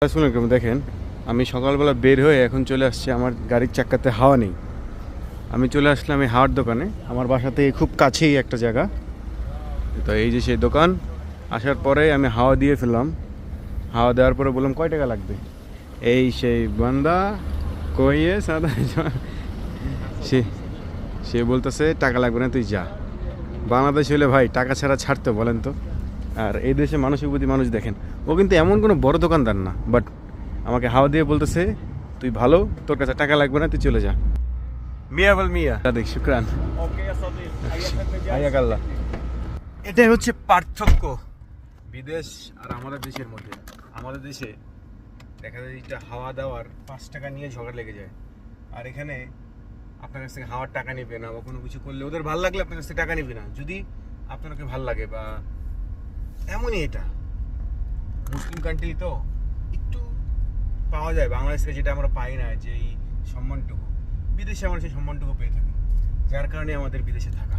আসসালামু আলাইকুম। দেখেন, আমি সকালবেলা বের হয়ে এখন চলে আসছি, আমার গাড়ির চাক্কাতে হাওয়া নেই। আমি চলে আসলাম এই হাওয়ার দোকানে। আমার বাসা থেকে খুব কাছেই একটা জায়গা। তো এই যে সেই দোকান, আসার পরে আমি হাওয়া দিয়ে ফেললাম। হাওয়া দেওয়ার পরে বললাম কয় টাকা লাগবে। এই সেই বান্দা কইয়ে সাদা সে সে বলতেছে টাকা লাগবে না, তুই যা। বাংলাদেশ হলে ভাই টাকা ছাড়া ছাড়তে বলেন তো। আর এই দেশে মানুষের প্রতি মানুষ দেখেন, ও কিন্তু এমন কোনো বড় দোকানদার না, বাট আমাকে হাওয়া দিয়ে বলতেছে তুই ভালো, তোর কাছে টাকা লাগবে না, তুই চলে যা। মিয়া বল মিয়া, দেখ শুক্রান। হায়াক আল্লাহ। এটাই হচ্ছে পার্থক্য বিদেশ আর আমাদের দেশের মধ্যে। আমাদের দেশে দেখা যায় এটা হাওয়া দেওয়ার 5 টাকা নিয়ে ঝগড়া লেগে যায়, আর এখানে আপনার কাছ থেকে হাওয়ার টাকা নেবে না, বা কোনো কিছু করলে ওদের ভালো লাগলে আপনার কাছ থেকে টাকা নেবে না, যদি আপনাকে ভালো লাগে। বা এমনই এটা মুসলিম কান্ট্রি তো একটু পাওয়া যায় বাংলাদেশ থেকে, যেটা আমরা পাই না, যে এই সম্মানটুকু বিদেশে আমরা সেই সম্মানটুকু পেয়ে থাকি, যার কারণে আমাদের বিদেশে থাকা।